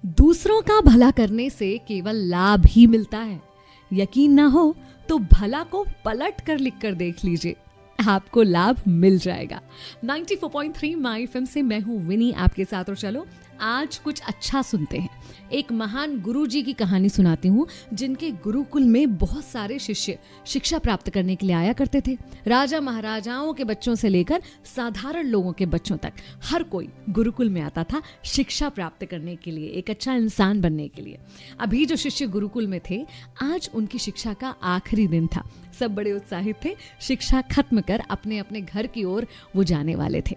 दूसरों का भला करने से केवल लाभ ही मिलता है। यकीन ना हो तो भला को पलट कर लिख कर देख लीजिए, आपको लाभ मिल जाएगा। 94.3 माय एफएम से मैं हूं विनी आपके साथ, और चलो आज कुछ अच्छा सुनते हैं। एक महान गुरुजी की कहानी सुनाती हूँ, जिनके गुरुकुल में बहुत सारे शिष्य शिक्षा प्राप्त करने के लिए आया करते थे। राजा महाराजाओं के बच्चों से लेकर साधारण लोगों के बच्चों तक हर कोई गुरुकुल में आता था शिक्षा प्राप्त करने के लिए, एक अच्छा इंसान बनने के लिए। अभी जो शिष्य गुरुकुल में थे, आज उनकी शिक्षा का आखिरी दिन था। सब बड़े उत्साहित थे, शिक्षा खत्म कर अपने अपने घर की ओर वो जाने वाले थे।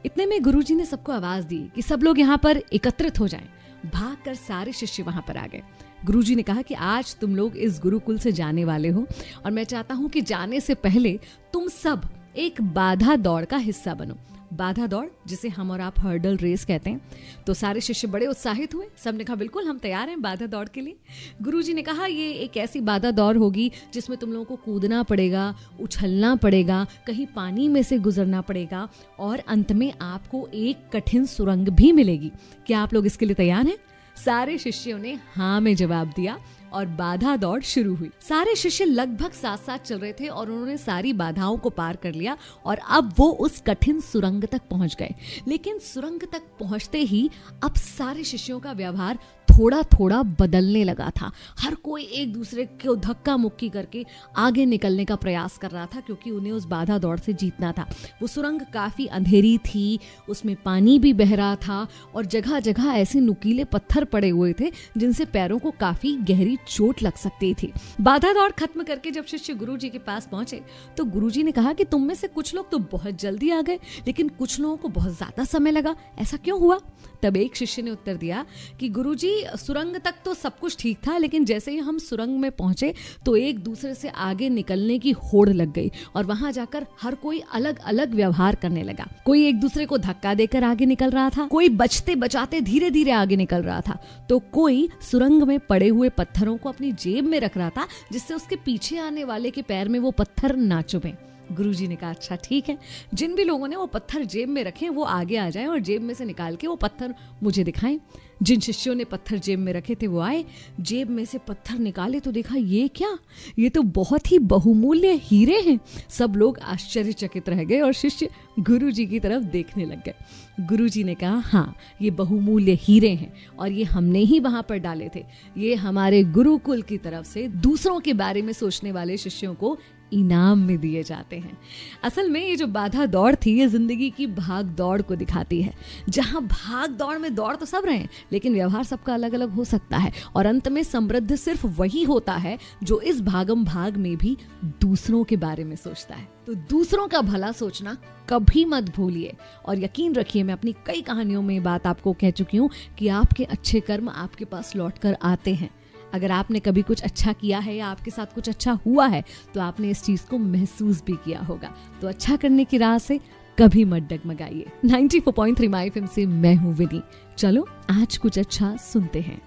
इतने में गुरुजी ने सबको आवाज दी कि सब लोग यहाँ पर एकत्रित हो जाएं। भागकर सारे शिष्य वहां पर आ गए। गुरुजी ने कहा कि आज तुम लोग इस गुरुकुल से जाने वाले हो, और मैं चाहता हूं कि जाने से पहले तुम सब एक बाधा दौड़ का हिस्सा बनो। बाधा दौड़, जिसे हम और आप हर्डल रेस कहते हैं। तो सारे शिष्य बड़े उत्साहित हुए, सबने कहा बिल्कुल हम तैयार हैं बाधा दौड़ के लिए। गुरुजी ने कहा ये एक ऐसी बाधा दौड़ होगी जिसमें तुम लोगों को कूदना पड़ेगा, उछलना पड़ेगा, कहीं पानी में से गुजरना पड़ेगा, और अंत में आपको एक कठिन सुरंग भी मिलेगी। क्या आप लोग इसके लिए तैयार हैं? सारे शिष्यों ने हाँ में जवाब दिया और बाधा दौड़ शुरू हुई। सारे शिष्य लगभग साथ साथ चल रहे थे और उन्होंने सारी बाधाओं को पार कर लिया, और अब वो उस कठिन सुरंग तक पहुंच गए। लेकिन सुरंग तक पहुंचते ही अब सारे शिष्यों का व्यवहार थोड़ा थोड़ा बदलने लगा था। हर कोई एक दूसरे को धक्का मुक्की करके आगे निकलने का प्रयास कर रहा था, क्योंकि उन्हें उस बाधा दौड़ से जीतना था। वो सुरंग काफी अंधेरी थी, उसमें पानी भी बह रहा था, और जगह जगह ऐसे नुकीले पत्थर पड़े हुए थे जिनसे पैरों को काफी गहरी चोट लग सकती थी। बाधा दौड़ खत्म करके जब शिष्य गुरुजी के पास पहुंचे तो गुरुजी ने कहा कि तुम में से कुछ लोग तो बहुत जल्दी आ गए, लेकिन कुछ लोगों को बहुत ज्यादा समय लगा, ऐसा क्यों हुआ? तब एक शिष्य ने उत्तर दिया कि गुरुजी, सुरंग तक तो सब कुछ ठीक था, लेकिन जैसे ही हम सुरंग में पहुंचे तो एक दूसरे से आगे निकलने की होड़ लग गई, और वहां जाकर हर कोई अलग अलग व्यवहार करने लगा। कोई एक दूसरे को धक्का देकर आगे निकल रहा था, कोई बचते बचाते धीरे धीरे आगे निकल रहा था, तो कोई सुरंग में पड़े हुए पत्थरों को अपनी जेब में रख रहा था, जिससे उसके पीछे आने वाले के पैर में वो पत्थर ना चुभे। गुरुजी ने कहा अच्छा ठीक है, जिन भी लोगों ने वो पत्थर जेब में रखे वो आगे आ जाएं और जेब में से निकाल के वो पत्थर मुझे दिखाएं। जिन शिष्यों ने पत्थर जेब में रखे थे वो आए, जेब में से पत्थर निकाले तो देखा ये क्या, ये तो बहुत ही बहुमूल्य हीरे हैं। सब लोग आश्चर्यचकित रह गए और शिष्य गुरुजी की तरफ देखने लग गए। गुरुजी ने कहा हाँ, ये बहुमूल्य हीरे हैं, और ये हमने ही वहां पर डाले थे। ये हमारे गुरुकुल की तरफ से दूसरों के बारे में सोचने वाले शिष्यों को इनाम में दिए जाते हैं। असल में ये जो बाधा दौड़ थी, ये जिंदगी की भाग दौड़ को दिखाती है, जहां भाग दौड़ में दौड़ तो सब रहे हैं, लेकिन व्यवहार सबका अलग अलग हो सकता है, और अंत में समृद्ध सिर्फ वही होता है जो इस भागम भाग में भी दूसरों के बारे में सोचता है। तो दूसरों का भला सोचना कभी मत भूलिए, और यकीन रखिए मैं अपनी कई कहानियों में बात आपको कह चुकी हूँ कि आपके अच्छे कर्म आपके पास लौट कर आते हैं। अगर आपने कभी कुछ अच्छा किया है या आपके साथ कुछ अच्छा हुआ है तो आपने इस चीज को महसूस भी किया होगा। तो अच्छा करने की राह से कभी मत डगमगाइए। 94.3 माय एफएम से मैं हूँ विनी। चलो आज कुछ अच्छा सुनते हैं।